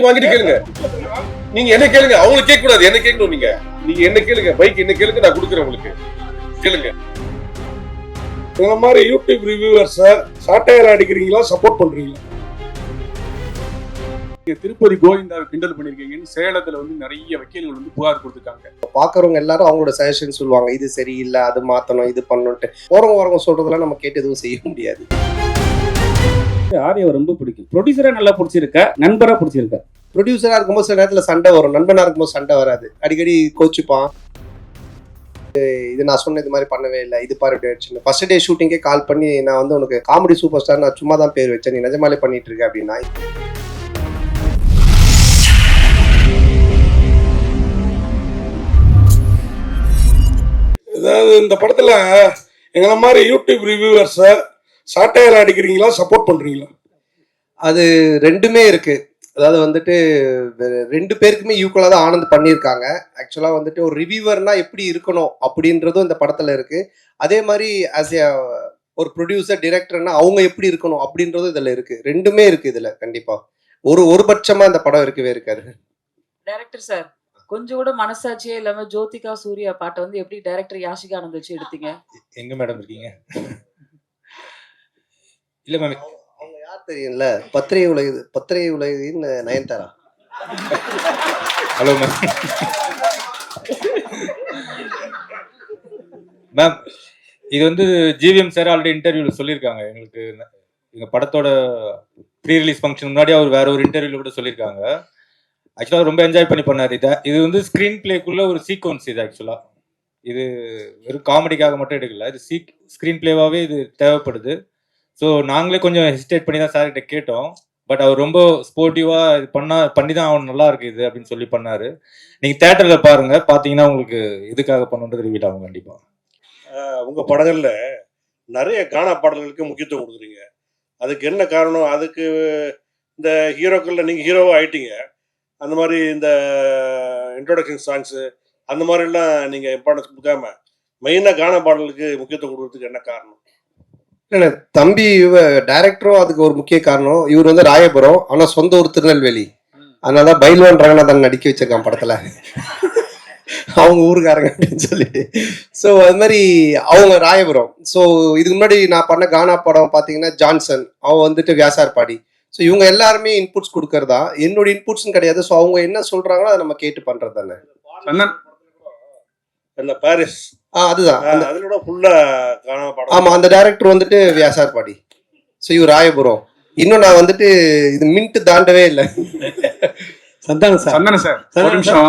Bike வாங்கிட்டு கேளுங்க. நீங்க என்ன கேளுங்க, அவங்களுக்கு கேட்க கூடாது, என்ன கேட்கணும். நீங்க நீங்க என்ன கேளுங்க, பைக் என்ன கேளுங்க, நான் கொடுக்குறேன் உங்களுக்கு, கேளுங்க. இந்த மாதிரி யூடியூப் ரிவ்யூவர்ஸை சாட்டையால அடிக்கிறீங்களா, சப்போர்ட் பண்றீங்களா? திருப்பதி கோவிந்தாவை கிண்டல் பண்ணிருக்கீங்கன்னு சேலத்துல வந்து நிறைய வக்கீல்கள் வந்து புகார் கொடுத்துருக்காங்க. பாக்குறவங்க எல்லாரும் அவங்களோட சஜஷன் சொல்லுவாங்க, இது சரியில்லை, அது மாத்தணும், இது பண்ணணும்ட்டு. போறவங்க வரவங்க சொல்றதெல்லாம் நம்ம கேட்டு எதுவும் செய்ய முடியாது. ஆடியோ ரொம்ப பிடிக்கும். ப்ரொடியூசரா நல்லா பிடிச்சிருக்க, நண்பரா பிடிச்சிருக்க. ப்ரொடியூசரா இருக்கும்போது சில நேரத்துல சண்டை வரும், நண்பனா இருக்கும்போது சண்டை வராது. அடிக்கடி கோச்சுப்பான், இது நான் சொன்ன இது மாதிரி பண்ணவே இல்லை, இது பாரு. ஃபர்ஸ்ட் டே ஷூட்டிங்கே கால் பண்ணி நான் வந்து உனக்கு காமெடி சூப்பர் ஸ்டார் நான் சும்மா தான் பேர் வச்சேன், நீ நிஜமாலே பண்ணிட்டு இருக்க அப்படின்னா. அதாவது இந்த படத்துல எங்களை மாதிரி யூடியூப் ரிவ்யூவர்ஸை சாட்டையால அடிக்கிறீங்களா, சப்போர்ட் பண்றீங்களா? அது ரெண்டுமே இருக்கு. அதாவது வந்துட்டு ரெண்டு பேருக்குமே ஈக்குவலாக தான் ஆனந்த் பண்ணியிருக்காங்க. ஆக்சுவலாக வந்துட்டு ஒரு ரிவ்யூவர்னா எப்படி இருக்கணும் அப்படின்றதும் இந்த படத்தில் இருக்கு. அதே மாதிரி ஆஸ் ஏ ஒரு ப்ரொடியூசர் டிரெக்டர்னா அவங்க எப்படி இருக்கணும் அப்படின்றதும் இதில் இருக்கு. ரெண்டுமே இருக்கு இதில். கண்டிப்பா ஒரு பட்சமா இந்த படம் இருக்கவே இருக்காது. டைரக்டர் சார், கொஞ்சம் கூட மனசாட்சியே இல்லாம ஜோதிகா சூர்யா பாட்டை வந்து எப்படி டைரக்டர் யாஷிகா ஆனந்த் வச்சு எடுத்தீங்க? எங்க மேடம் இருக்கீங்க? இல்ல மேம், அவங்க யார் தெரியும்ல, பத்திரிகை உலகின் நயன்தாரா. Hello ma'am. மேம், இது வந்து ஜிவிஎம் சார் ஆல்ரெடி இன்டர்வியூல சொல்லியிருக்காங்க. எங்களுக்கு எங்க படத்தோட ப்ரீ ரிலீஸ் ஃபங்க்ஷன் முன்னாடி அவர் வேற ஒரு இன்டர்வியூல கூட சொல்லியிருக்காங்க. ஆக்சுவலாக ரொம்ப என்ஜாய் பண்ணி பண்ணார். இது வந்து ஸ்க்ரீன் பிளேக்குள்ள ஒரு சீக்வன்ஸ். இது ஆக்சுவலாக இது வெறும் காமெடிக்காக மட்டும் எடுக்கல, இது ஸ்க்ரீன் பிளேவாகவே இது தேவைப்படுது. ஸோ நாங்களே கொஞ்சம் ஹெசிடேட் பண்ணி தான் சார்கிட்ட கேட்டோம். பட் அவர் ரொம்ப ஸ்போர்ட்டிவாக இது பண்ணி தான் அவன் நல்லா இருக்கு இது அப்படின்னு சொல்லி பண்ணார். நீங்கள் தேட்டரில் பாருங்க, பார்த்தீங்கன்னா உங்களுக்கு இதுக்காக பண்ணுன்றது ரிவீல் ஆகும் கண்டிப்பாக. உங்கள் படங்களில் நிறைய கானா பாடல்களுக்கு முக்கியத்துவம் கொடுக்குறீங்க. அதுக்கு என்ன காரணம்? அதுக்கு இந்த ஹீரோக்களில் நீங்கள் ஹீரோவாக ஆயிட்டீங்க, அந்த மாதிரி இந்த இன்ட்ரோடக்ஷன் சாங்ஸு அந்த மாதிரிலாம் நீங்கள் இம்பார்ட்டன்ஸ் கொடுக்காம மெயினாக கானா பாடலுக்கு முக்கியத்துவம் கொடுக்கறதுக்கு என்ன காரணம்? இல்லை தம்பி, டைரக்டரும் அதுக்கு ஒரு முக்கிய காரணம். இவர் வந்து ராயபுரம், ஆனால் சொந்த ஊர் திருநெல்வேலி. அதனால தான் பைல்வான் ரங்கநாதன் நடிக்க வச்சிருக்கான் படத்தில், அவங்க ஊருக்காரங்க அப்படின்னு சொல்லிட்டு. ஸோ அது மாதிரி அவங்க ராயபுரம். ஸோ இதுக்கு முன்னாடி நான் பண்ண கானா படம் பார்த்தீங்கன்னா ஜான்சன், அவன் வந்துட்டு வியாசார்பாடி. ஸோ இவங்க எல்லாருமே இன்புட்ஸ் கொடுக்கறதா, என்னோட இன்புட்ஸ்ன்னு கிடையாது. ஸோ அவங்க என்ன சொல்றாங்களோ அதை நம்ம கேட்டு பண்றது தானே. பாரிஸ் அதுதான் அதோட ஃபுல்லா கானா படம். ஆமா, அந்த டைரக்டர் வந்துட்டு வியாசார்பாடி. ஸோ இவர் ராயபுரம். இன்னும் நான் வந்துட்டு இது மின்ட் தாண்டவே இல்லை. சந்தான சார் ஒரு நிமிஷம்.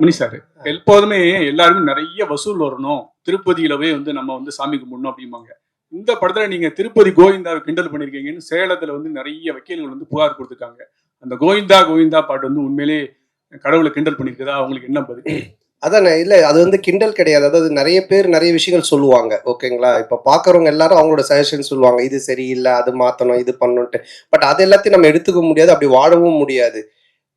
முனி சார், எப்போதுமே எல்லாருமே நிறைய வசூல் வரணும், திருப்பதியிலவே வந்து நம்ம வந்து சாமி கும்பிடணும் அப்படிம்பாங்க. இந்த படத்துல நீங்க திருப்பதி கோவிந்தாவை கிண்டல் பண்ணிருக்கீங்கன்னு சேலத்துல வந்து நிறைய வக்கீல்கள் வந்து புகார் கொடுத்துருக்காங்க. அந்த கோவிந்தா பாட்டு வந்து உண்மையிலே கடவுளை கிண்டல் பண்ணிருக்குதா? அவங்களுக்கு என்ன பதில்? அதானே, இல்லை அது வந்து கிண்டல் கிடையாது. அதாவது நிறைய பேர் நிறைய விஷயங்கள் சொல்லுவாங்க, ஓகேங்களா. இப்போ பார்க்குறவங்க எல்லாரும் அவங்களோட சஜஷன் சொல்லுவாங்க, இது சரியில்லை, அது மாற்றணும், இது பண்ணணுன்ட்டு. பட் அது எல்லாத்தையும் நம்ம எடுத்துக்க முடியாது, அப்படி வாழவும் முடியாது.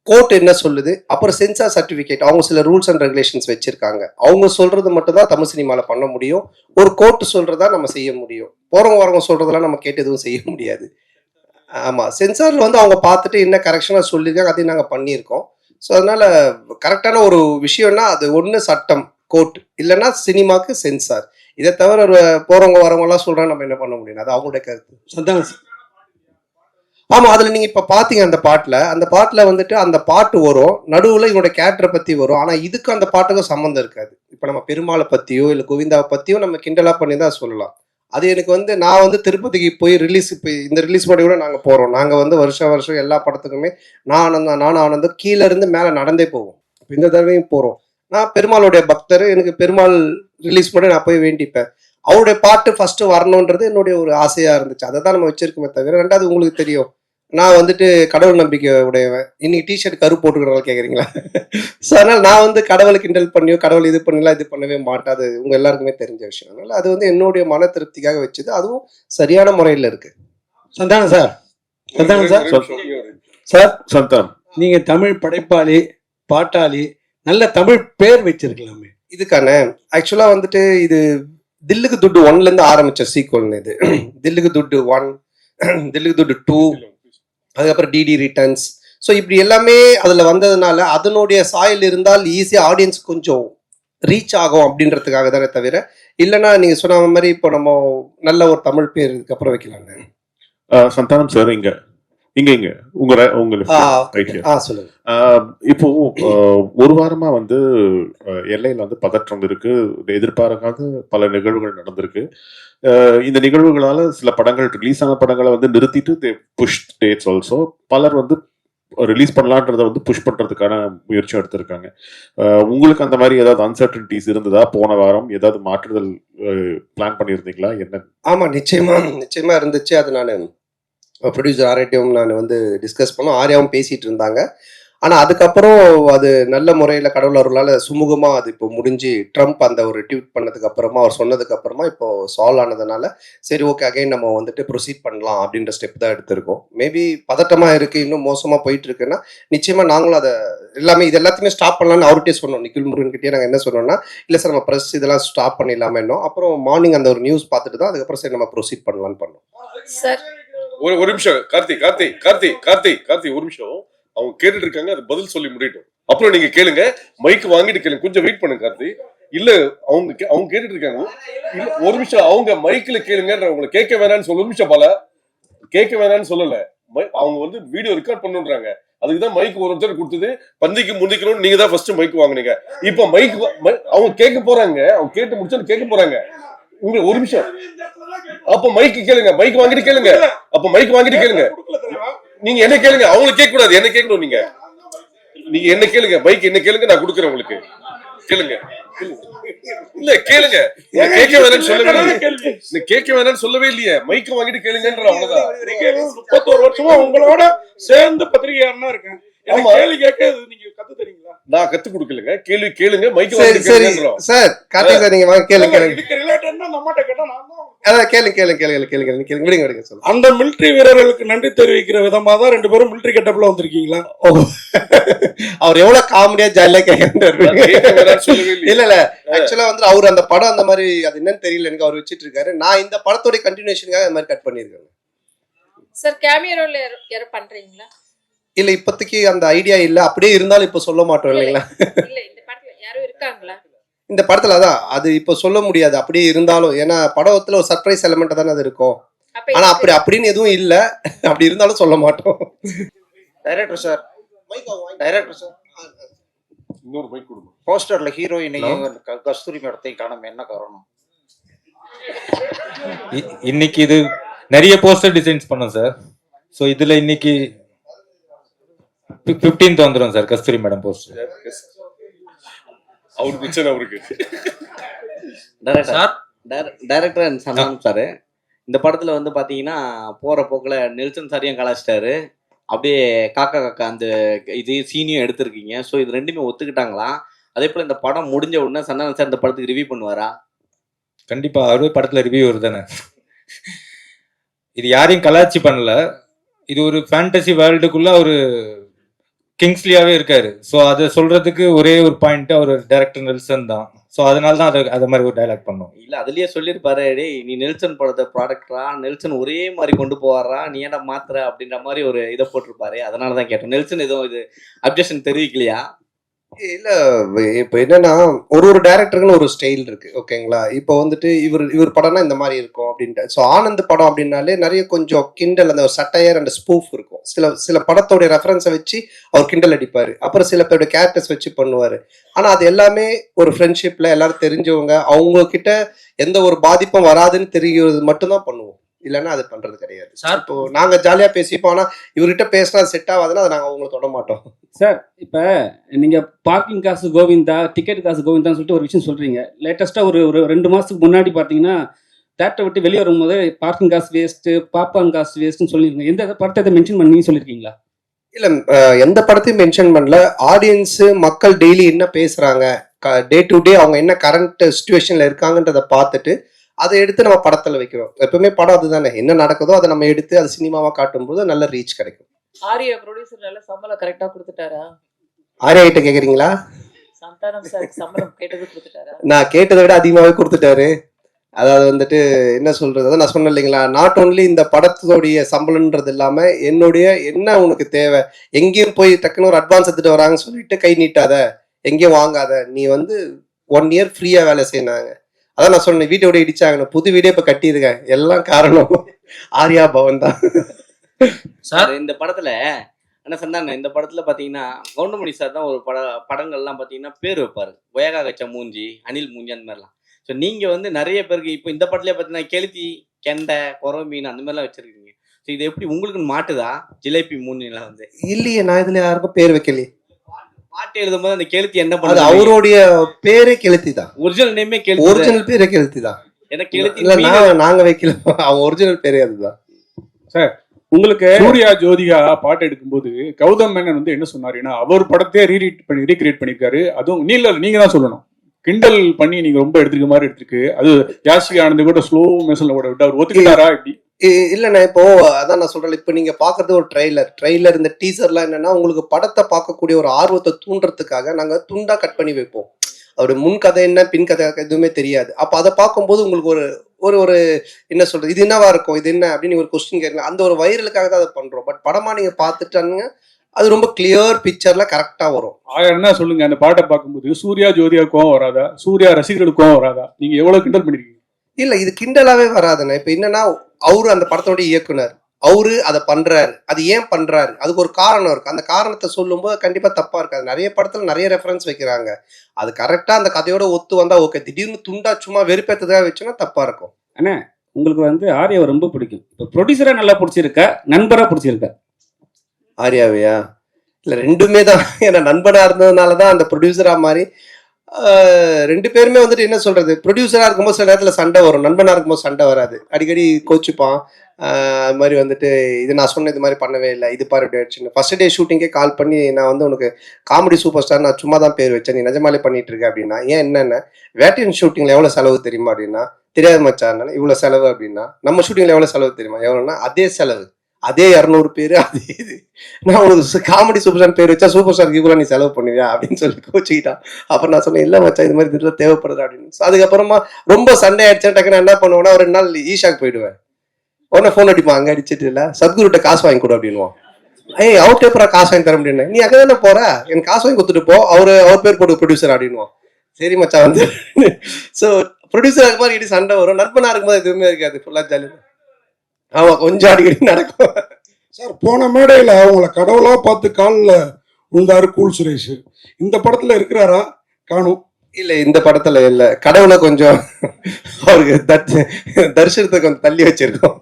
கோர்ட் என்ன சொல்லுது, அப்புறம் சென்சார் சர்டிஃபிகேட், அவங்க சில ரூல்ஸ் அண்ட் ரெகுலேஷன்ஸ் வச்சிருக்காங்க. அவங்க சொல்றது மட்டும் தான் தமிழ் சினிமாவில் பண்ண முடியும். ஒரு கோர்ட் சொல்றதா நம்ம செய்ய முடியும். போறவங்க வரவங்க சொல்றதெல்லாம் நம்ம கேட்டு எதுவும் செய்ய முடியாது. ஆமா, சென்சார்ல வந்து அவங்க பார்த்துட்டு என்ன கரெக்ஷனாக சொல்லியிருக்காங்க, அதையும் நாங்கள் பண்ணியிருக்கோம். ஸோ அதனால கரெக்டான ஒரு விஷயம்னா அது ஒன்று சட்டம் கோர்ட், இல்லைன்னா சினிமாக்கு சென்சார். இதை தவிர போறவங்க வரவங்க எல்லாம் சொல்றாங்க, நம்ம என்ன பண்ண முடியும்? அது அவங்களுடைய கருத்து. சந்தான ஆமா, அதுல நீங்க இப்ப பாத்தீங்க அந்த பாட்டுல வந்துட்டு அந்த பாட்டு வரும், நடுவுல இவனோட கேரக்டரை பத்தி வரும். ஆனா இதுக்கு அந்த பாட்டுக்கும் சம்மந்தம் இருக்காது. இப்ப நம்ம பெருமாளை பத்தியோ இல்ல கோவிந்தாவை பத்தியோ நம்ம கிண்டலா பண்ணி தான் சொல்லலாம். அது எனக்கு வந்து நான் வந்து திருப்பதிக்கு போய் இந்த ரிலீஸ் பண்ணி கூட நாங்க போறோம். நாங்க வந்து வருஷம் எல்லா படத்துக்குமே நானும் ஆனந்தும் கீழே இருந்து மேல நடந்தே போவோம். இந்த தடவையும் போறோம். நான் பெருமாளுடைய பக்தர், எனக்கு பெருமாள் ரிலீஸ் பண்ணி நான் போய் வேண்டிப்பேன். அவருடைய பாட்டு ஃபர்ஸ்ட் வரணுன்றது என்னுடைய ஒரு ஆசையா இருந்துச்சு. அதை தான் நம்ம வச்சிருக்கோமே தவிர. ரெண்டாவது உங்களுக்கு தெரியும், நான் வந்துட்டு கடவுள் நம்பிக்கை உடையவன். இன்னைக்கு டிஷர்ட் கரு போட்டுக்கிறவங்க கேட்குறீங்களா? ஸோ அதனால நான் வந்து கடவுளை கிண்டல் பண்ணியோ கடவுள் இது பண்ணலாம் இது பண்ணவே மாட்டேன். அது உங்க எல்லாருக்குமே தெரிஞ்ச விஷயம். அதனால அது வந்து என்னுடைய மன திருப்திக்காக வச்சது, அதுவும் சரியான முறையில் இருக்கு. சந்தான சார் சந்தானம், நீங்க தமிழ் படைப்பாளி, பாட்டாளி, நல்ல தமிழ் பேர் வச்சிருக்கலாமே. இதுக்கான ஆக்சுவலா வந்துட்டு இது தில்லுக்கு துட்டு 1ல இருந்து ஆரம்பிச்ச சீக்வல். இது தில்லுக்கு துட்டு 1, தில்லுக்கு துட்டு 2, அதுக்கப்புறம் டிடி ரிட்டர்ன்ஸ். ஸோ இப்படி எல்லாமே அதில் வந்ததுனால அதனுடைய சாயல் இருந்தால் ஈஸியாக ஆடியன்ஸ் கொஞ்சம் ரீச் ஆகும் அப்படின்றதுக்காக தானே தவிர, இல்லைன்னா நீங்கள் சொன்ன மாதிரி இப்போ நம்ம நல்ல ஒரு தமிழ் பேர் இதுக்கப்புறம் வைக்கலாங்க. சந்தானம் சார், இங்க இங்க இங்க உங்க உங்க right here. சொல்லுங்க. இப்போ ஒரு வாரமா வந்து எல்லையில வந்து பதற்றம் இருக்கு, எதிர்பாராத பல நிகழ்வுகள் நடந்திருக்கு. இந்த நிகழ்வுகளால சில படங்கள் ரிலீஸ் ஆன படங்களை வந்து நிறுத்திட்டு புஷ் டேட்ஸ் ஆல்சோ. பலர் வந்து ரிலீஸ் பண்ணலான்றத வந்து புஷ் பண்றதுக்கான முயற்சியும் எடுத்திருக்காங்க. உங்களுக்கு அந்த மாதிரி ஏதாவது அன்சர்டனிட்டிஸ் இருந்ததா? போன வாரம் ஏதாவது மாற்றுதல் பிளான் பண்ணியிருந்தீங்களா? என்ன? ஆமா, நிச்சயமா இருந்துச்சு. அது நான் ப்ரொடியூசர் ஆர்யாட்டையும் நான் வந்து டிஸ்கஸ் பண்ணோம். ஆர்யாவும் பேசிட்டு இருந்தாங்க. ஆனா அதுக்கப்புறம் அது நல்ல முறையில கடவுள் அருளால சுமூகமா அது இப்போ முடிஞ்சு, ட்ரம்ப் அந்த ஒரு ட்வீட் பண்ணதுக்கு அப்புறமா, அவர் சொன்னதுக்கு அப்புறமா இப்போ சால்வ் ஆனதுனால சரி ஓகே அகைன் நம்ம வந்துட்டு ப்ரொசீட் பண்ணலாம் அப்படின்ற ஸ்டெப் தான் எடுத்திருக்கோம். மேபி பதட்டமா இருக்கு, இன்னும் மோசமா போயிட்டு இருக்குன்னா நிச்சயமா நாங்களும் அதை எல்லாமே இது எல்லாத்தையுமே ஸ்டாப் பண்ணலாம்னு அவர்கிட்டயே சொன்னோம். நிக்கில் முருகன் கிட்டே நாங்கள் என்ன சொன்னோம்னா, இல்லை சார் நம்ம ப்ரெஸ் இதெல்லாம் ஸ்டாப் பண்ணிடலாமே இன்னும். அப்புறம் மார்னிங் அந்த ஒரு நியூஸ் பார்த்துட்டு தான் அதுக்கப்புறம் சரி நம்ம ப்ரொசீட் பண்ணலாம்னு பண்ணோம். சார் ஒரு நிமிஷம் கார்த்தி ஒரு நிமிஷம். அவங்க கேட்டுட்டு இருக்காங்க, அது பதில் சொல்லி முடியட்டும், அப்புறம் நீங்க கேளுங்க. மைக் வாங்கிட்டு கேளுங்க, கொஞ்சம் வெயிட் பண்ணுங்க கார்த்தி. இல்ல அவங்க கேட்டுட்டு இருக்காங்க. இல்ல ஒரு நிமிஷம், அவங்க மைக்ல கேளுங்க. உங்களை கேட்க வேணாம்னு சொல்ல, ஒரு நிமிஷம் பால, கேட்க வேணாம்னு சொல்லல. அவங்க வந்து வீடியோ ரெக்கார்ட் பண்ணுன்றாங்க. அதுக்குதான் மைக் ஒரு ஒருத்தர் கொடுத்தது. பந்திக்கு முந்திக்கணும்னு நீங்க தான் ஃபர்ஸ்ட் மைக் வாங்குனீங்க. இப்ப மைக் அவங்க கேட்க போறாங்க. அவங்க கேட்டு முடிச்சு கேட்க போறாங்க. உங்களுக்கு ஒரு நிமிஷம், அப்ப மைக் கேளுங்க, மைக் வாங்கிட்டு கேளுங்க. அப்ப மைக் வாங்கிட்டு கேளுங்க. நீங்க என்ன கேளுங்க, அவங்களுக்கு கேட்க கூடாது, என்ன கேட்கணும். நீங்க என்ன கேளுங்க, மைக் என்ன கேளுங்க, நான் கொடுக்குறேன் உங்களுக்கு. கேளுங்க. இல்ல கேளுங்க, கேட்க வேணாம்னு சொல்லவே இல்லையே. கேட்க வேணாம்னு சொல்லவே இல்லையே. மைக்க வாங்கிட்டு கேளுங்கன்ற அவ்வளவுதான். 31 வருஷமா உங்களோட சேர்ந்து பத்திரிகையாளனா இருக்கேன். கேள்வி கேட்க நீங்க கத்து தரீங்களா? நான் கத்து கொடுக்கலங்க. கேள்வி கேளுங்க, மைக்க சரி வாங்கிட்டு சரி கேளுங்கன்றோம். சார், கார்த்தி சார் நீங்க வாங்க கேளுங்க. இதுக்கு ரிலேட்டட்னா நம்மட்ட கேட்டா நான் தான் அதான் கேளுங்க விடுங்க சொல்லுங்க. அந்த மிலிட்டரி வீரர்களுக்கு நன்றி தெரிவிக்கிற விதமா தான் 2 பேரும் மிலிட்டரி கெட்டப்ல வந்திருக்கீங்களா? அவர் எவ்வளவு காமெடியா ஜாலியா கேட்கிறாரு. கேட்க வேணாம்னு சொல்லவே இல்லையே. இல்ல ஆக்சுவலா வந்து அவர் அந்த படம் அந்த மாதிரி அது என்னன்னு தெரியல எனக்கு, அவர் வச்சிட்டு இருக்காரு. நான் இந்த படத்தோட கண்டினியூஷனுக்காக அந்த மாதிரி கட் பண்ணிருக்கேன். சார் கேமியோ ரோல் யார பண்றீங்களா? இல்ல இப்போதைக்கு அந்த ஐடியா இல்ல. அப்படியே இருந்தாலும் இப்ப சொல்ல மாட்டோம் இல்லைங்களா? இல்ல இந்த படத்துல யாரும் இருக்காங்களா? இந்த படத்துல அதான் அது இப்ப சொல்ல முடியாது. அப்படியே இருந்தாலும், ஏன்னா படத்துல ஒரு சர்ப்ரைஸ் எலிமெண்ட் தானே அது இருக்கும். ஆனா அப்படின்னு எதுவும் இல்ல. அப்படி இருந்தாலும் சொல்ல மாட்டோம். டைரக்டர் சார், இன்னொரு மைக் கொடுங்க. போஸ்டர்ல ஹீரோயினையும் கஸ்தூரி மேடத்தையும் காணோம், என்ன காரணம்? இன்னைக்கு இது நிறைய போஸ்டர் டிசைன்ஸ் பண்ணோம் சார். ஸோ இதுல இன்னைக்கு 15th வந்துடும் சார் கஸ்தூரி மேடம் போஸ்டர். அவருக்கு பிரச்சனை. அவருக்கு டைரக்டர் அண்ட் சந்தானம் சார், இந்த படத்துல வந்து பாத்தீங்கன்னா போற போக்குல நெல்சன் சாரையும் கலாச்சிட்டாரு. அப்படியே காக்கா அந்த இது சீனியும் எடுத்திருக்கீங்க. ஸோ இது ரெண்டுமே ஒத்துக்கிட்டாங்களா? அதே போல இந்த படம் முடிஞ்ச உடனே சந்தானம் சார் இந்த படத்துக்கு ரிவ்யூ பண்ணுவாரா? கண்டிப்பா, அவரே படத்துல ரிவ்யூ வருதானே. இது யாரையும் கலாச்சி பண்ணல. இது ஒரு ஃபேண்டசி வேர்ல்டுக்குள்ள ஒரு கிங்ஸ்லியாவே இருக்காரு. ஸோ அதை சொல்றதுக்கு ஒரே ஒரு பாயிண்ட் அவர் டைரக்டர் நெல்சன் தான். ஸோ அதனால தான் அதை மாதிரி ஒரு டைலாக் பண்ணோம். இல்ல அதுலயே சொல்லியிருப்பாரு, டேய் நீ நெல்சன் படத்தை ப்ராடக்டரா, நெல்சன் ஒரே மாதிரி கொண்டு போவாரா, நீ ஏன்டா மாத்துற அப்படின்ற மாதிரி ஒரு இதை போட்டிருப்பாரு. அதனாலதான் கேட்டேன். நெல்சன் எதுவும் இது அப்ஜெக்ஷன் தெரிவிக்கலையா? இல்ல இப்ப என்னன்னா ஒரு டைரக்டருக்குன்னு ஒரு ஸ்டைல் இருக்கு. ஓகேங்களா? இப்போ வந்துட்டு இவர் படம்னா இந்த மாதிரி இருக்கும் அப்படின்ட்டு. ஸோ ஆனந்த் படம் அப்படின்னாலே நிறைய கொஞ்சம் கிண்டல், அந்த சட்டையர் அண்ட் ஸ்பூஃப் இருக்கும். சில படத்தோட ரெஃபரன்ஸை வச்சு அவர் கிண்டல் அடிப்பாரு. அப்புறம் சில பேரோட கேரக்டர்ஸ் வச்சு பண்ணுவாரு. ஆனா அது எல்லாமே ஒரு ஃப்ரெண்ட்ஷிப்ல எல்லாரும் தெரிஞ்சவங்க, அவங்க கிட்ட எந்த ஒரு பாதிப்பும் வராதுன்னு தெரிகிறது மட்டும்தான் பண்ணுவோம். இல்லைன்னா அது பண்றது கிடையாது. இப்போ நாங்க ஜாலியா பேசிப்போம். ஆனா இவர்கிட்ட பேசினா செட் ஆகாதுன்னா அதை நாங்க அவங்களை தொட மாட்டோம். சார், இப்போ நீங்கள் பார்க்கிங் காசு கோவிந்தா, டிக்கெட் காசு கோவிந்தான்னு சொல்லிட்டு ஒரு விஷயம் சொல்கிறீங்க. லேட்டஸ்ட்டாக ஒரு 2 மாதத்துக்கு முன்னாடி பார்த்தீங்கன்னா தேட்டரை விட்டு வெளியே வரும்போது பார்க்கிங் காசு வேஸ்ட்டு, பாப்கார்ன் காசு வேஸ்ட்டுன்னு சொல்லியிருக்கீங்க. எந்த படத்தை மென்ஷன் பண்ணி சொல்லியிருக்கீங்களா? இல்ல எந்த படத்தையும் மென்ஷன் பண்ணல. ஆடியன்ஸ் மக்கள் டெய்லி என்ன பேசுறாங்க, டே டு டே அவங்க என்ன கரண்ட் சுச்சுவேஷன்ல இருக்காங்கன்றதை பார்த்துட்டு அதை எடுத்து நம்ம படத்துல வைக்கிறோம். எப்பவுமே படம் அதுதானே, என்ன நடக்குதோ அதை நம்ம எடுத்து அது சினிமாவா காட்டும் போது நல்ல ரீச் கிடைக்கும். ஆரியா ப்ரொடியூசர் நல்ல சம்பளம் கரெக்டா கொடுத்துட்டாரா? ஆரியா கிட்ட கேக்குறீங்களா? சந்தானம் சார் சம்பளம் கேட்டது கொடுத்துட்டாரா? நான் கேட்டதை விட அதிகமாவே கொடுத்துட்டாரு. அதாவது வந்துட்டு என்ன சொல்றது, அதான் நான் சொன்னேன் இல்லைங்களா, நாட் ஓன்லி இந்த படத்தோடைய சம்பளம்ன்றது இல்லாம என்னுடைய என்ன உனக்கு தேவை, எங்கேயும் போய் டக்குன்னு ஒரு அட்வான்ஸ் எடுத்துட்டு வராங்கன்னு சொல்லிட்டு கை நீட்டாத, எங்கேயும் வாங்காத, நீ வந்து 1 year ஃப்ரீயா வேலை செய்யினாங்க. அதான் நான் சொன்னேன், வீட்டை விட இடிச்சாங்க, புது வீடே இப்ப கட்டியிருக்கேன், எல்லாம் காரணம் ஆர்யா பவன் தான். சார் இந்த படத்துல என்ன சந்தான, இந்த படத்துல பாத்தீங்கன்னா கவுண்டமணி சார் தான் ஒரு படங்கள்லாம் பாத்தீங்கன்னா பேர் வைப்பாரு, ஒயகா கச்ச மூஞ்சி, அனில் மூஞ்சி, அந்த மாதிரிலாம். ஸோ நீங்க வந்து நிறைய பேருக்கு இப்போ இந்த படத்துலயே பாத்தீங்கன்னா கெளுத்தி, கெண்டை, குறவ மீன் அந்த மாதிரிலாம் வச்சிருக்கீங்க. ஸோ இது எப்படி உங்களுக்கு மாட்டுதா ஜிலேபி மூஞ்சிலாம் வந்து? இல்லையே, நான் இதுல யாருக்கும் பேர் வைக்கலையே. பாட்டு எழுதும் போது அந்த கெளுத்தி என்ன அது பண்ணுது? அவருடைய பேரே கெளுத்தி தான், ஒரிஜினல் நேமே கெளுத்தி. ஒரிஜினல் பேரே கெளுத்தி தான். ஏன்னா கெளுத்தி இல்ல, நாங்க வைக்கல, அவன் ஒரிஜினல் பேரே அதுதான். சார், உங்களுக்கு சூர்யா ஜோதிகா பாட்டு எடுக்கும்போது கௌதம் மேனன் வந்து என்ன சொன்னாருன்னா, அவர் படத்தையே ரீக்ரியேட் பண்ணிருக்காரு. அதுவும் நீங்க தான் சொல்லணும், கிண்டல் பண்ணி நீங்க ரொம்ப எடுத்துக்க மாதிரி எடுத்துருக்கு. அது யாஷிகா ஆனந்த் கூட ஸ்லோ மெஷன்ல கூட விட்டு அவர் ஒத்துக்கிட்டாரா இப்படி? இல்லண்ணா, இப்போ அதான் நான் சொல்றேன், இப்ப நீங்க பாக்குறது ஒரு ட்ரெய்லர் இந்த டீசர்லாம் என்னன்னா உங்களுக்கு படத்தை பார்க்கக்கூடிய ஒரு ஆர்வத்தை தூண்டுறதுக்காக நாங்க துண்டா கட் பண்ணி வைப்போம். அவருடைய முன் கதை என்ன பின் கதை எதுவுமே தெரியாது. அப்ப அதை பார்க்கும்போது உங்களுக்கு ஒரு ஒரு என்ன சொல்றது, இது என்னவா இருக்கும், இது என்ன அப்படின்னு ஒரு கொஸ்டின் கேட்கலாம். அந்த ஒரு வைரலுக்காக தான் அதை பண்றோம். பட் படமா நீங்க பார்த்துட்டானுங்க, அது ரொம்ப கிளியர் பிக்சர்ல கரெக்டா வரும். என்ன சொல்லுங்க, அந்த பாட்டை பார்க்கும்போது சூர்யா ஜோதியாவுக்கும் வராதா, சூர்யா ரசிகர்களுக்கும் வராதா? நீங்க எவ்வளவு கிண்டல் பண்ணிருக்கீங்க? இல்ல, இது கிண்டலாவே வராதுண்ணா. இப்ப என்னன்னா, அவரு அந்த படத்தோட இயக்குனர், அவரு அதை பண்றாரு, அது ஏன் பண்றாரு, அதுக்கு ஒரு காரணம் இருக்கு. அந்த காரணத்தை சொல்லும்போது கண்டிப்பா தப்பா இருக்காது. நிறைய படத்துல நிறைய ரெஃபரன்ஸ் வைக்கிறாங்க, அது கரெக்டா அந்த கதையோட ஒத்து வந்தா ஓகே. திடீர்னு துண்டா சும்மா வெறுப்பேற்றதாக வச்சுன்னா தப்பா இருக்கும். அண்ணா, உங்களுக்கு வந்து ஆர்யாவை ரொம்ப பிடிக்கும். இப்போ ப்ரொடியூசரா நல்லா பிடிச்சிருக்கா, நண்பரா பிடிச்சிருக்கா? ஆர்யாவையா? இல்ல, ரெண்டுமே தான். ஏன்னா நண்பனா இருந்ததுனாலதான் அந்த ப்ரொடியூசரா மாதிரி. ரெண்டு பேருமே வந்துட்டு என்ன சொல்றது, ப்ரொடியூசரா இருக்கும்போது சில நேரத்துல சண்டை வரும், நண்பனா இருக்கும்போது சண்டை வராது, அடிக்கடி கோச்சுப்பான். அது மாதிரி வந்துட்டு இது நான் சொன்ன இது மாதிரி பண்ணவே இல்லை, இது பாரு இப்படி ஆயிடுச்சுன்னு. ஃபர்ஸ்ட் டே ஷூட்டிங்கே கால் பண்ணி, நான் வந்து உனக்கு காமெடி சூப்பர் ஸ்டார், நான் சும்மா தான் பேர் வச்சேன், நீ நிஜமாலே பண்ணிட்டு இருக்க அப்படின்னா. ஏன் என்னென்ன வேட்டையன் ஷூட்டிங்ல எவ்வளவு செலவு தெரியுமா அப்படின்னா, தெரியாது மச்சான், இவ்வளவு செலவு அப்படின்னா. நம்ம ஷூட்டிங்ல எவ்வளவு செலவு தெரியுமா, எவ்வளவுன்னா அதே செலவு, அதே 200 பேரு, அதே இது. நான் உனக்கு காமெடி சூப்பர் ஸ்டார் பேர் வச்சா சூப்பர் ஸ்டாருக்கு இவ்வளோ நீ செலவு பண்ணுவியா அப்படின்னு சொல்லி கோச்சிக்கிட்டான். அப்புறம் நான் சொன்னேன், இல்லை மச்சா, இது மாதிரி இதுல தேவைப்படுது அப்படின்னு. அதுக்கப்புறமா ரொம்ப சண்டை ஆயிடுச்சேன், டக்குன்னு என்ன பண்ணுவேன்னா, ஒரு 2 நாள் ஈஷாக்கு போயிடுவேன். உடனே ஃபோன் அடிப்பான், அங்கே அடிச்சிட்டு இல்லை சத்குருட்ட காசு வாங்கி கொடு அப்படின்வான். அவர்கிட்ட எப்பறம் காசு வாங்கி தர முடியும், நீ அங்கே தானே போற, எனக்கு காசு வாங்கி கொடுத்துட்டு போ, அவர் பேர் போட்டு ப்ரொடியூசர் அப்படின்வான். சரி மச்சா வந்து. ஸோ ப்ரொடியூசர் அது மாதிரி இடி சண்டை வரும், நண்பனா இருக்கும்போது எதுவுமே இருக்காது, ஃபுல்லா ஜாலியாக. ஆமா, கொஞ்சம் அடிக்கடி நடக்கும். சார், போன மேடையில அவங்கள கடவுளா பார்த்து காலில் விழுந்தாரு கூல் சுரேஷ். இந்த படத்துல இருக்கிறாரா? காணும். இல்ல, இந்த படத்துல இல்ல, கடவுளை கொஞ்சம் அவருக்கு தரிசனத்தை கொஞ்சம் தள்ளி வச்சிருக்கோம்.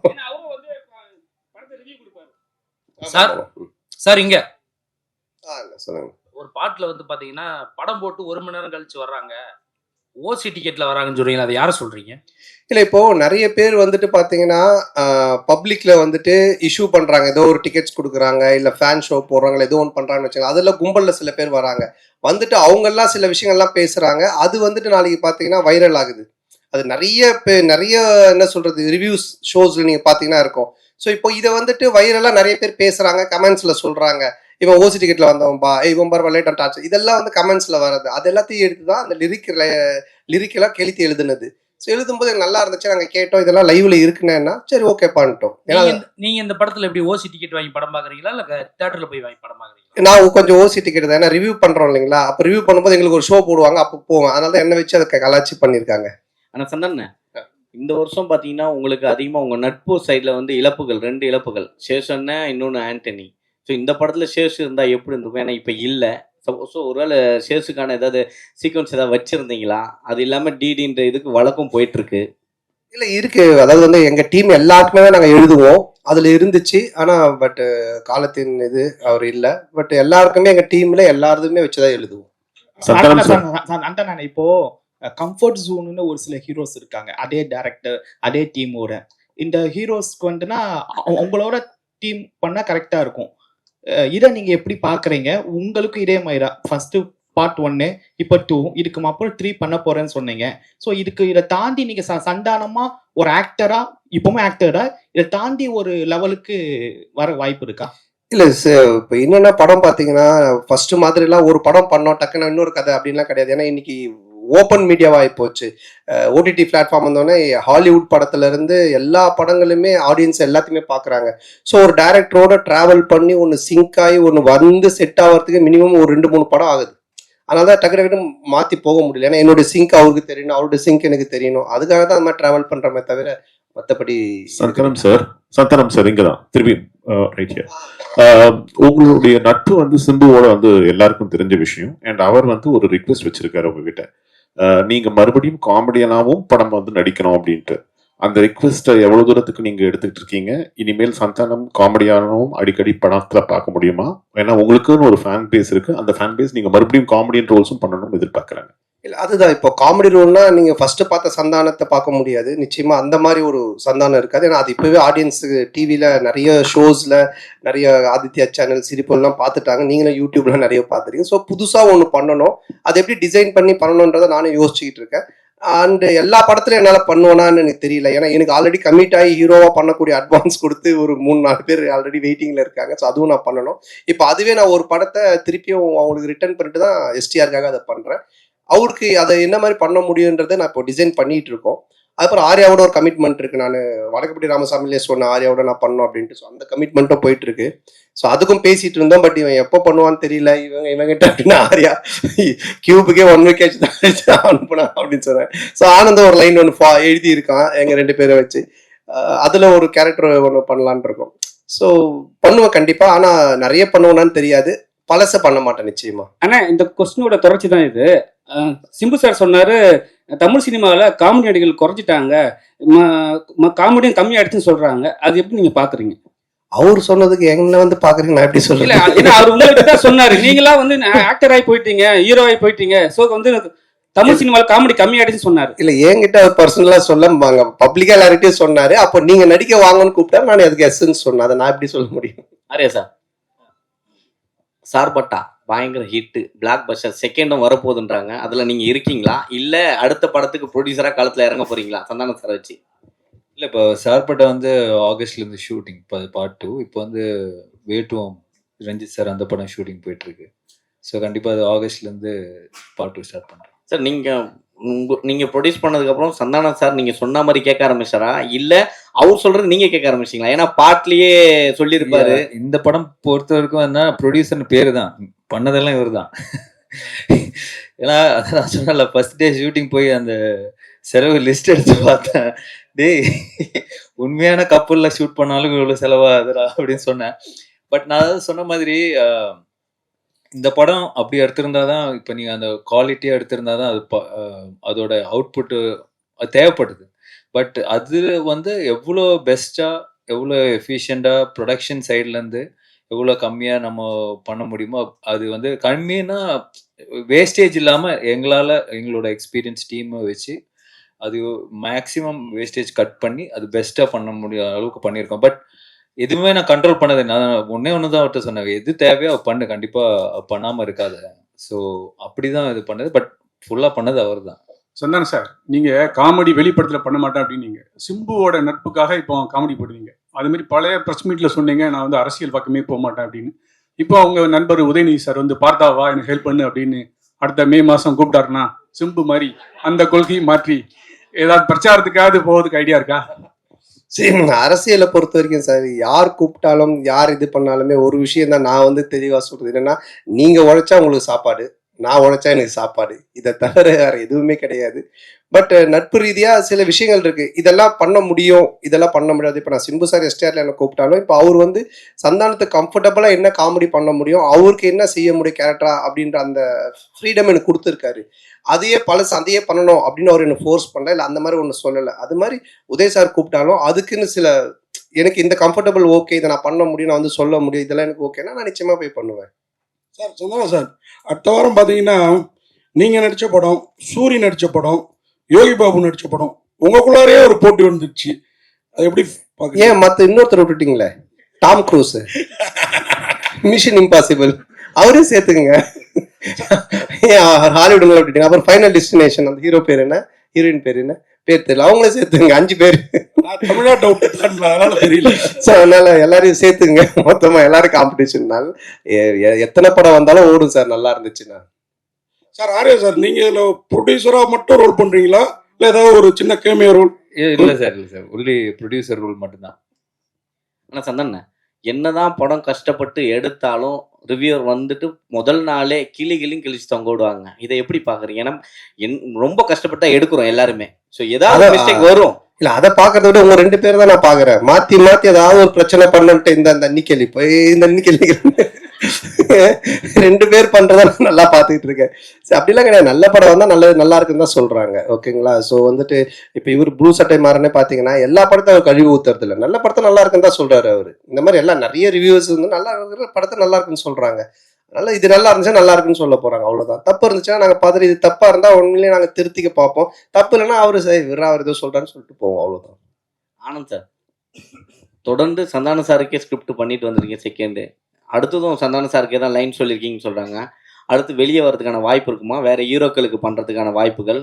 சார் சார் இங்க சொல்லுங்க. ஒரு பாட்டுல வந்து பாத்தீங்கன்னா படம் போட்டு 1 மணி நேரம் கழிச்சு வர்றாங்க, ஓசி டிக்கெட்ல வராங்கன்னு சொல்றீங்களா, அதை யாரை சொல்றீங்க? இல்ல, இப்போ நிறைய பேர் வந்துட்டு பாத்தீங்கன்னா பப்ளிக்ல வந்துட்டு இஷ்யூ பண்றாங்க, ஏதோ ஒரு டிக்கெட்ஸ் கொடுக்குறாங்க, இல்ல ஃபேன் ஷோ போடுறாங்க, ஏதோ ஒன்று பண்றாங்கன்னு வச்சுக்கோங்க. அதுல கும்பல்ல சில பேர் வராங்க, வந்துட்டு அவங்க எல்லாம் சில விஷயங்கள்லாம் பேசுறாங்க, அது வந்துட்டு நாளைக்கு பாத்தீங்கன்னா வைரல் ஆகுது. அது நிறைய என்ன சொல்றது, ரிவ்யூஸ் ஷோஸ்ல நீங்க பாத்தீங்கன்னா இருக்கும். ஸோ இப்போ இதை வந்துட்டு வைரலா நிறைய பேர் பேசுறாங்க, கமெண்ட்ஸ்ல சொல்றாங்க, இவன் ஓசி டிக்கெட்ல வந்தவன்பா, இவன் பார் லேட் அண்ட் டார்ச், இதெல்லாம் வந்து கமெண்ட்ஸ்ல வர்றது. அது எல்லாத்தையும் எடுத்துதான் அந்த லிரிக்கெல்லாம் கெளுத்தி எழுதுனது. ஸோ எழுதும்போது எனக்கு நல்லா இருந்துச்சு, நாங்கள் கேட்டோம், இதெல்லாம் லைவ்ல இருக்குன்னா சரி ஓகே பண்ணிட்டோம். ஏன்னா நீங்க இந்த படத்துல எப்படி ஓசி டிக்கெட் வாங்கி படம் பாக்குறீங்களா, இல்ல தியேட்டர்ல போய் வாங்கி படம் பாக்குறீங்களா? நான் கொஞ்சம் ஓசி டிக்கெட் தான், ஏன்னா ரிவ்யூ பண்றோம் இல்லைங்களா, அப்போ ரிவ்யூ பண்ணும்போது எங்களுக்கு ஒரு ஷோ போடுவாங்க, அப்போ போவேன், அதனால தான் என்ன வச்சு அதை கலாச்சி பண்ணியிருக்காங்க. ஆனா சந்தன, இந்த வருஷம் பாத்தீங்கன்னா உங்களுக்கு அதிகமா உங்க நட்பு சைட்ல வந்து இழப்புகள், 2 இழப்புகள், சேஷன்னா இன்னொன்னு ஆண்டனி. ஸோ இந்த படத்துல சேஷ் இருந்தா எப்படி இருந்திருக்கும்? ஏன்னா இப்ப இல்ல. ஸோ ஒருவேளை சேஷுக்கான ஏதாவது சீக்வன்ஸ் ஏதாவது வச்சிருந்தீங்களா? அது இல்லாம டிடின்ற இதுக்கு வழக்கம் போயிட்டு இருக்கு. இல்ல இருக்கு, அதாவது வந்து எங்க டீம் எல்லாருக்குமே தான் நாங்க எழுதுவோம், அதுல இருந்துச்சு. ஆனா பட் காலத்தின் இது அவர் இல்ல. பட் எல்லாருக்குமே எங்க டீம்ல எல்லாருமே வச்சுதான் எழுதுவோம். இப்போ கம்ஃபர்ட் ஜோன்னு ஒரு சில ஹீரோஸ் இருக்காங்க, அதே டைரக்டர் அதே டீமோட. இந்த ஹீரோஸ்க்கு வந்துன்னா உங்களோட டீம் பண்ணா கரெக்டா இருக்கும். இதை நீங்க எப்படி பாக்குறீங்க? உங்களுக்கு இதே மாதிரி ஃபர்ஸ்ட் பார்ட் 1, இப்போ 2, இதுக்கு அப்புறம் 3 பண்ண போறேன்னு சொன்னீங்க. ஸோ இதை தாண்டி நீங்க சந்தானமா ஒரு ஆக்டரா, இப்பவுமே ஆக்டரா, இதை தாண்டி ஒரு லெவலுக்கு வர வாய்ப்பு இருக்கா? இல்ல இப்போ என்னன்னா, படம் பாத்தீங்கன்னா ஃபர்ஸ்ட் மாதிரி எல்லாம் ஒரு படம் பண்ணோம் டக்குன்னு இன்னொரு கதை அப்படின்லாம் கிடையாது. ஏன்னா இன்னைக்கு ஓப்பன் மீடியாவாகி போச்சு. ஓடிடி பிளாட்ஃபார்ம் வந்தோடனே ஹாலிவுட் படத்துல இருந்து எல்லா படங்களுமே ஆடியன்ஸ் எல்லாத்தையுமே பார்க்குறாங்க. ஸோ ஒரு டைரக்டரோட ட்ராவல் பண்ணி ஒன்று சிங்க் ஆகி ஒன்று வந்து செட் ஆகிறதுக்கு மினிமம் ஒரு 2-3 படம் ஆகுது. அதனால தான் டக்கு டக்குன்னு மாற்றி போக முடியல. ஏன்னா என்னோட சிங்க் அவருக்கு தெரியணும், அவருடைய சிங்க் எனக்கு தெரியணும். அதுக்காக தான் அந்த மாதிரி ட்ராவல் பண்ணுறமே தவிர மற்றபடி. சந்தனம் சார் இங்கதான் திருப்பி ரைட் ஹியர். உங்களுடைய நட்பு வந்து சிம்புவோட வந்து எல்லாருக்கும் தெரிஞ்ச விஷயம். அண்ட் அவர் வந்து ஒரு ரிக்வெஸ்ட் வச்சிருக்காரு உங்ககிட்ட, நீங்க மறுபடியும் காமெடியனாவும் படம் வந்து நடிக்கணும் அப்படின்ட்டு. அந்த ரிக்வெஸ்ட்டை எவ்வளவு தூரத்துக்கு நீங்க எடுத்துக்கிட்டு இருக்கீங்க? இனிமேல் சந்தானம் காமெடியானவும் அடிக்கடி படத்துல பார்க்க முடியுமா? ஏன்னா உங்களுக்குன்னு ஒரு ஃபேன் பேஸ் இருக்கு. அந்த ஃபேன் பேஸ் நீங்க மறுபடியும் காமெடியன் ரோல்ஸும் பண்ணணும்னு எதிர்பார்க்கறாங்க. இல்லை, அதுதான் இப்போ காமெடி ரோல்னா நீங்கள் ஃபர்ஸ்ட் பார்த்த சந்தானத்தை பார்க்க முடியாது. நிச்சயமா அந்த மாதிரி ஒரு சந்தானம் இருக்காது. ஏன்னா அது இப்போவே ஆடியன்ஸுக்கு டிவியில் நிறைய ஷோஸில் நிறைய ஆதித்யா சேனல் சிரிப்பெல்லாம் பார்த்துட்டாங்க. நீங்களும் யூடியூப்ல நிறைய பார்த்துருக்கீங்க. ஸோ புதுசாக ஒன்று பண்ணணும், அதை எப்படி டிசைன் பண்ணி பண்ணணுன்றதை நானும் யோசிச்சுக்கிட்டு இருக்கேன். அண்ட் எல்லா படத்துலையும் என்னால் பண்ணுவேனான்னு எனக்கு தெரியல. ஏன்னா எனக்கு ஆல்ரெடி கமிட் ஆகி ஹீரோவாக பண்ணக்கூடிய அட்வான்ஸ் கொடுத்து ஒரு 3-4 பேர் ஆல்ரெடி வெயிட்டிங்கில் இருக்காங்க. ஸோ அதுவும் நான் பண்ணணும். இப்போ அதுவே நான் ஒரு படத்தை திருப்பியும் அவங்களுக்கு ரிட்டர்ன் பண்ணிட்டு தான் எஸ்டிஆருக்காக அதை பண்ணுறேன். அவருக்கு அதை என்ன மாதிரி பண்ண முடியுன்றதை நான் இப்போ டிசைன் பண்ணிட்டு இருக்கோம். அதுக்கப்புறம் ஆர்யாவோட ஒரு கமிட்மெண்ட் இருக்கு. நான் வடக்குப்பட்டி ராமசாமிலே சொன்னேன் ஆர்யாவோட நான் பண்ணோம் அப்படின்ட்டு. ஸோ அந்த கமிட்மெண்ட்டும் போயிட்டு இருக்கு. ஸோ அதுக்கும் பேசிட்டு இருந்தோம். பட் இவன் எப்போ பண்ணுவான்னு தெரியல. இவங்கிட்ட அப்படின்னா ஆர்யா கியூபுக்கே 1 week தான் அனுப்புனா அப்படின்னு சொன்னேன். ஸோ ஆனந்தம் ஒரு லைன் ஒன்று எழுதி இருக்கான் எங்க 2 பேரை வச்சு. அதுல ஒரு கேரக்டர் ஒன்று பண்ணலான் இருக்கோம். ஸோ பண்ணுவேன் கண்டிப்பா. ஆனா நிறைய பண்ணுவேனான்னு தெரியாது. பழச பண்ண மாட்டேன் நிச்சயமா. ஆனா இந்த கொஸ்டினோட தொடர்ச்சி தான் இது. சிம்பு சார் சொன்னாரு தமிழ் சினிமாவில் காமெடி நடிகர்கள் குறைஞ்சிட்டாங்க, காமெடியும் கம்மியாயிடுச்சுன்னு சொல்றாங்க. அது எப்படி நீங்க பாக்குறீங்க? அவர் சொன்னதுக்கு என்ன வந்து பாக்குறீங்க, நான் எப்படி சொல்றேன்? இல்ல, அவர் உங்களுக்கு தான் சொன்னாரு. நீங்களா வந்து ஆக்டர் ஆகி போயிட்டீங்க, ஹீரோ ஆகி போயிட்டீங்க. ஸோ வந்து தமிழ் சினிமாவில் காமெடி கம்மியாயிடுச்சுன்னு சொன்னாரு. இல்ல, என்கிட்ட அவர் பர்சனலா சொல்ல பப்ளிக்கா எல்லார்கிட்டயும் சொன்னாரு. அப்போ நீங்க நடிக்க வாங்கன்னு கூப்பிட்டா நான் அதுக்கு எஸ்ன்னு சொன்னேன். அதை நான் எப்படி சொல்ல முடியும்? அரே சார்பட்டா பயங்கர ஹிட்டு, பிளாக் பஸ்டர், செகண்டும் வரப்போகுதுன்றாங்க. அதுல நீங்க இருக்கீங்களா, இல்ல அடுத்த படத்துக்கு ப்ரொடியூசரா களத்துல இறங்க போறீங்களா சந்தானம் சார் வச்சு? இல்லை, இப்போ சார்பட்டா வந்து ஆகஸ்ட்லேருந்து ஷூட்டிங், இப்போ பார்ட் 2. இப்போ வந்து வேட்டுவோம் ரஞ்சித் சார் அந்த படம் ஷூட்டிங் போயிட்டுருக்கு. ஸோ கண்டிப்பாக அது ஆகஸ்ட்லேருந்து பார்ட் 2 ஸ்டார்ட் பண்ணுறோம். சார் நீங்க ப்ரொடியூஸ் பண்ணதுக்கப்புறம் சந்தானம் சார் நீங்க சொன்ன மாதிரி கேட்க ஆரம்பிச்சாரா, இல்ல அவர் சொல்றது நீங்க கேட்க ஆரம்பிச்சிங்களா? ஏன்னா பாட்லயே சொல்லியிருப்பாரு. இந்த படம் பொறுத்த வரைக்கும் என்ன, ப்ரொடியூசர்னு பேரு தான், பண்ணதெல்லாம் இவர் தான். ஏன்னா நான் சொன்னல, ஃபர்ஸ்ட் டே ஷூட்டிங் போய் அந்த செலவு லிஸ்ட் எடுத்து பார்த்தேன். டேய், உண்மையான கப்பலில் ஷூட் பண்ணாலும் இவ்வளோ செலவாகுதுடா அப்படின்னு சொன்னேன். பட் நான் சொன்ன மாதிரி இந்த படம் அப்படி எடுத்திருந்தா தான், இப்போ நீங்கள் அந்த குவாலிட்டியாக எடுத்திருந்தா தான் அது அதோட அவுட்புட்டு தேவைப்படுது. பட் அது வந்து எவ்வளோ பெஸ்ட்டாக, எவ்வளோ எஃபிஷியண்ட்டாக ப்ரொடக்ஷன் சைட்லேருந்து எவ்வளோ கம்மியாக நம்ம பண்ண முடியுமோ, அது வந்து கம்மின்னா வேஸ்டேஜ் இல்லாமல் எங்களால் எங்களோட எக்ஸ்பீரியன்ஸ் டீமை வச்சு அது மேக்ஸிமம் வேஸ்டேஜ் கட் பண்ணி அது பெஸ்ட்டாக பண்ண முடிய அளவுக்கு பண்ணியிருக்கோம். பட் எதுவுமே நான் கண்ட்ரோல் பண்ணது, நான் ஒன்னே ஒன்று தான் அவர்கிட்ட சொன்னேன், எது தேவையோ பண்ணு, கண்டிப்பாக பண்ணாமல் இருக்காது. ஸோ அப்படி தான் இது பண்ணது. பட் ஃபுல்லாக பண்ணது அவர் தான். சந்தானம் சார், நீங்க காமெடி வெளிப்படத்தில் பண்ண மாட்டேன் அப்படின்னு சிம்புவோட நட்புக்காக இப்போ காமெடி போடுவீங்க. அது மாதிரி பழைய ப்ரெஸ் மீட்ல சொன்னீங்க நான் வந்து அரசியல் பக்கமே போக மாட்டேன் அப்படின்னு. இப்போ அவங்க நண்பர் உதயநிதி சார் வந்து பார்த்தாவா எனக்கு ஹெல்ப் பண்ணு அப்படின்னு அடுத்த மே மாதம் கூப்பிட்டாருன்னா சிம்பு மாதிரி அந்த கொள்கையை மாற்றி ஏதாவது பிரச்சாரத்துக்காவது போவதுக்கு ஐடியா இருக்கா? சரி, அரசியலை பொறுத்த வரைக்கும் சார், யார் கூப்பிட்டாலும் யார் இது பண்ணாலுமே ஒரு விஷயம் தான் நான் வந்து தெளிவாக சொல்றது என்னன்னா, நீங்க உழைச்சா உங்களுக்கு சாப்பாடு, நான் உழைச்சா எனக்கு சாப்பாடு. இதை தவிர வேற எதுவுமே கிடையாது. பட் நட்பு ரீதியா சில விஷயங்கள் இருக்கு, இதெல்லாம் பண்ண முடியும், இதெல்லாம் பண்ண முடியாது. இப்போ நான் சிம்பு சார் எஸ்டிஆர்ல என்ன கூப்பிட்டாலும் இப்போ அவர் வந்து சந்தானத்துக்கு கம்ஃபர்டபுளா என்ன காமெடி பண்ண முடியும், அவருக்கு என்ன செய்ய முடியும் கேரக்டரா அப்படின்ற அந்த ஃப்ரீடம் எனக்கு கொடுத்துருக்காரு. அதையே அதையே பண்ணணும் அப்படின்னு அவர் என்ன ஃபோர்ஸ் பண்ணல, இல்லை அந்த மாதிரி ஒன்று சொல்லலை. அது மாதிரி உதய் சார் கூப்பிட்டாலும் அதுக்குன்னு சில எனக்கு இந்த கம்ஃபர்டபுள் ஓகே, இதை நான் பண்ண முடியும், நான் வந்து சொல்ல முடியும், இதெல்லாம் எனக்கு ஓகேன்னா நான் நிச்சயமா போய் பண்ணுவேன். சார் சொன்னாலும் சார், அடுத்த வாரம் பார்த்தீங்கன்னா நீங்கள் நடித்த படம், சூரி நடித்த படம், யோகி பாபு நடித்த படம், உங்களுக்குள்ளாரே ஒரு போட்டி வந்துடுச்சு. அது எப்படி பார்க்க? ஏன் மற்ற இன்னொருத்தர் விட்டுட்டீங்களே, டாம் க்ரூஸ், மிஷன் இம்பாசிபிள், அவரே சேர்த்துக்குங்க. ஏன் ஹாலிவுட் விட்டுட்டீங்க? அப்புறம் ஃபைனல் டெஸ்டினேஷன், அந்த ஹீரோ பேர் என்ன, ஹீரோயின் பேர் என்ன, பேர் தெரியல, அவங்களே சேர்த்துங்க. 5 பேர் தமிழ்நாட்டை விட்டு தெரியல. ஸோ அதனால எல்லாரையும் சேர்த்துங்க, மொத்தமா எல்லாரும் காம்படிஷன்னால எத்தனை படம் வந்தாலும் ஓடும் சார், நல்லா இருந்துச்சுன்னா. சார் ஆர்யா சார் நீங்க இதுல ப்ரொடியூசரா மட்டும் ரோல் பண்றீங்களா இல்ல ஏதாவது ஒரு சின்ன கேமியோ ரோல்? இல்லை சார் ஒன்லி ப்ரொடியூசர் ரோல் மட்டும்தான். ஆனால் சந்தன என்னதான் படம் கஷ்டப்பட்டு எடுத்தாலும் ரிவ்யூவர் வந்துட்டு முதல் நாளே கிளியும் கிழிச்சு தொங்க விடுவாங்க. இதை எப்படி பாக்குறீங்க? ஏன்னா ரொம்ப கஷ்டப்பட்டா எடுக்கிறோம் எல்லாருமே. ஸோ ஏதாவது மிஸ்டேக் வரும். இல்ல அதை பாக்குறத விட உங்க 2 பேர் தான் நான் பாக்குறேன். மாத்தி ஏதாவது ஒரு பிரச்சனை பண்ணிட்டு இந்த அன்னிக்கேள்வி போய் இந்த அன்னிக்கேள்வி 2 பேர் பண்றத நான் நல்லா பாத்துக்கிட்டு இருக்கேன். சரி, அப்படிலாம் கிடையாது. நல்ல படம் வந்தா நல்லா இருக்குன்னு தான் சொல்றாங்க. ஓகேங்களா? ஸோ வந்துட்டு இப்ப இவர் ப்ளூ சட்டை மாறனே பாத்தீங்கன்னா எல்லா படத்தை அவர் கழிவு ஊத்துறது இல்லை. நல்ல படத்தை நல்லா இருக்குன்னு தான் சொல்றாரு அவரு. இந்த மாதிரி எல்லாம் நிறைய ரிவ்யூஸ் வந்து நல்லா இருக்கிற படத்தை நல்லா இருக்குன்னு சொல்றாங்க. அதனால இது நல்லா இருந்துச்சா நல்லா இருக்குன்னு சொல்ல போறாங்க. அவ்வளவுதான். தப்பு இருந்துச்சுன்னா நாங்க பார்த்துட்டு இது தப்பா இருந்தா உண்மையிலேயே நாங்க திருத்திக்க பார்ப்போம். தப்பு இல்லைன்னா அவரு சரி அவர் ஏதோ சொல்றான்னு சொல்லிட்டு போவோம். அவ்வளவுதான். ஆனந்த் சார் தொடர்ந்து சந்தான சாருக்கே ஸ்கிரிப்ட் பண்ணிட்டு வந்திருக்கீங்க. செகண்ட் அடுத்ததும் சந்தான சாருக்கே தான் லைன் சொல்லியிருக்கீங்கன்னு சொல்றாங்க. அடுத்து வெளியே வரதுக்கான வாய்ப்பு இருக்குமா? வேற ஹீரோக்களுக்கு பண்றதுக்கான வாய்ப்புகள்?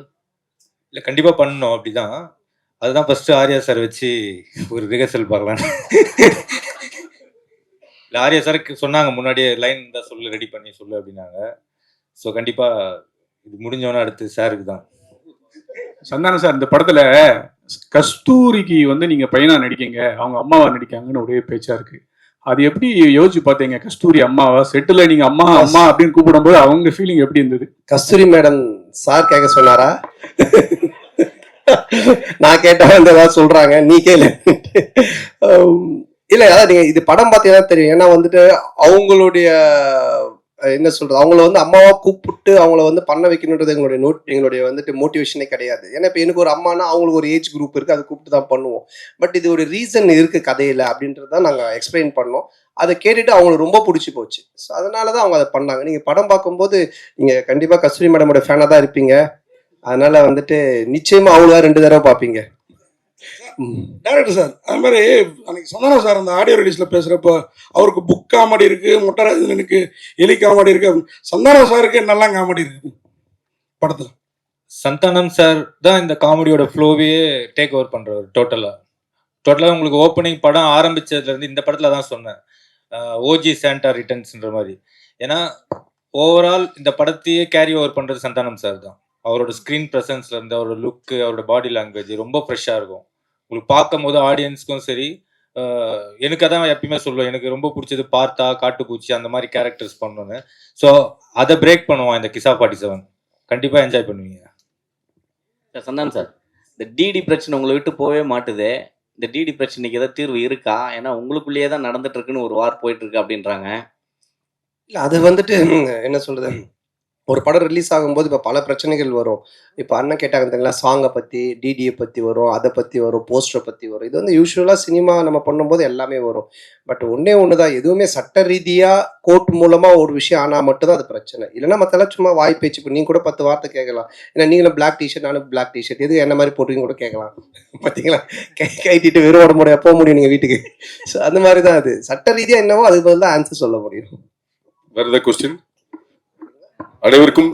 இல்லை கண்டிப்பாக பண்ணணும். அப்படிதான். அதுதான் ஃபர்ஸ்ட் ஆர்யா சார் வச்சு ஒரு ரிஹர்சல் பார்க்கலாம். இல்லை ஆர்யா சாருக்கு சொன்னாங்க முன்னாடியே லைன் தான் சொல்லு, ரெடி பண்ணி சொல்லு அப்படின்னாங்க. ஸோ கண்டிப்பாக இது முடிஞ்சோன்னா அடுத்து சாருக்கு தான். சந்தானம் சார், இந்த படத்துல கஸ்தூரிக்கு வந்து நீங்க பையனா நடிக்கீங்க, அவங்க அம்மாவா நடிக்காங்கன்னு ஒரே பேச்சா இருக்கு. அது எப்படி யோசிச்சு பார்த்தீங்க? கஸ்தூரி அம்மாவா செட்டில் நீங்க அம்மா அம்மா அப்படின்னு கூப்பிடும்போது அவங்க ஃபீலிங் எப்படி இருந்தது? கஸ்தூரி மேடம் சார் கேட்க சொன்னாரா? நான் கேட்டா ஏதாவது சொல்றாங்க, நீ கேளு. இல்ல அதான் நீங்க இது படம் பார்த்தீங்கன்னா தெரியும். ஏன்னா வந்துட்டு அவங்களுடைய என்ன சொல்றது, அவங்கள வந்து அம்மாவா கூப்பிட்டு அவங்கள வந்து பண்ண வைக்கணுன்றது எங்களுடைய வந்துட்டு மோட்டிவேஷனே கிடையாது. ஏன்னா இப்ப எனக்கு ஒரு அம்மானா அவங்களுக்கு ஒரு ஏஜ் குரூப் இருக்கு, அதை கூப்பிட்டு தான் பண்ணுவோம். பட் இது ஒரு ரீசன் இருக்கு கதையில அப்படின்றத நாங்க எக்ஸ்பிளைன் பண்ணோம். அதை கேட்டுட்டு அவங்களுக்கு ரொம்ப பிடிச்சி போச்சு. ஸோ அதனாலதான் அவங்க அதை பண்ணாங்க. நீங்க படம் பார்க்கும்போது நீங்க கண்டிப்பா கஸ்தூரி மேடமோட ஃபேனா தான் இருப்பீங்க. அதனால வந்துட்டு நிச்சயமா அவங்களா 2 தடவை பார்ப்பீங்க. டைரக்டர் சார் அது மாதிரி அன்னைக்கு சந்தானம் சார் அந்த ஆடியோ ரிலீஸ்ல பேசுறப்ப அவருக்கு புக் காமெடி இருக்கு, முட்டராஜனுக்கு எலி காமெடி இருக்கு. சந்தானம் சாருக்கு நல்லா காமெடி இருக்கு படத்துல. சந்தானம் சார் தான் இந்த காமெடியோட ஃப்ளோவே டேக் ஓவர் பண்றவர். டோட்டலா உங்களுக்கு ஓப்பனிங் படம் ஆரம்பிச்சதுல இருந்து இந்த படத்துல தான் சொன்னேன், ஓஜி சாண்டா ரிட்டர்ன்ஸ்ன்ற மாதிரி. ஏன்னா ஓவரால் இந்த படத்தையே கேரி ஓவர் பண்றது சந்தானம் சார் தான். அவரோட ஸ்க்ரீன் ப்ரெசன்ஸ்ல இருந்து அவரோட லுக்கு, அவரோட பாடி லாங்குவேஜ் ரொம்ப ஃப்ரெஷ்ஷாக இருக்கும். உங்களுக்கு பார்க்கும் போது ஆடியன்ஸ்க்கும் சரி, எனக்கு அதான் எப்பயுமே சொல்லுவேன், எனக்கு ரொம்ப பிடிச்சது பார்த்தா காட்டுப்பூச்சி அந்த மாதிரி கேரக்டர்ஸ் பண்ணணுன்னு. ஸோ அதை பிரேக் பண்ணுவோம் இந்த கிசா 47. கண்டிப்பாக என்ஜாய் பண்ணுவீங்க. சந்தானம் சார், இந்த டிடி பிரச்சனை உங்களை விட்டு போகவே மாட்டுது. இந்த டிடி பிரச்சனைக்கு ஏதாவது தீர்வு இருக்கா? ஏன்னா உங்களுக்குள்ளேயே தான் நடந்துட்டு இருக்குன்னு ஒரு வார் போயிட்டு இருக்கு அப்படின்றாங்க. இல்ல அது வந்துட்டு என்ன சொல்றது, ஒரு படம் ரிலீஸ் ஆகும்போது இப்போ பல பிரச்சனைகள் வரும். இப்போ அண்ணன் கேட்டாங்க தெரியுங்களா, சாங்கை பற்றி, டிடியை பற்றி வரும், அதை பற்றி வரும், போஸ்டரை பற்றி வரும். இது வந்து யூஸ்வலாக சினிமா நம்ம பண்ணும்போது எல்லாமே வரும். பட் ஒன்று தான், எதுவுமே சட்ட ரீதியாக கோர்ட் மூலமாக ஒரு விஷயம் ஆனால் மட்டும்தான் அது பிரச்சனை. இல்லைன்னா மற்றெல்லாம் சும்மா வாய் பேச்சு. இப்போ நீங்கள் கூட 10 வார்த்தை கேட்கலாம். ஏன்னா நீங்களும் பிளாக் டிஷர்ட், நானும் பிளாக் டிஷர்ட், எது என்ன மாதிரி போட்டுங்க கூட கேட்கலாம். பார்த்தீங்களா, கைட்டிட்டு வெறும் உட முடியாது, போக முடியும் நீங்கள் வீட்டுக்கு. ஸோ அந்த மாதிரி தான் அது. சட்ட ரீதியாக என்னவோ அதுக்கு பதில் தான் ஆன்சர் சொல்ல முடியும். வேற ஏதாவது கொஸ்டின்? அனைவருக்கும்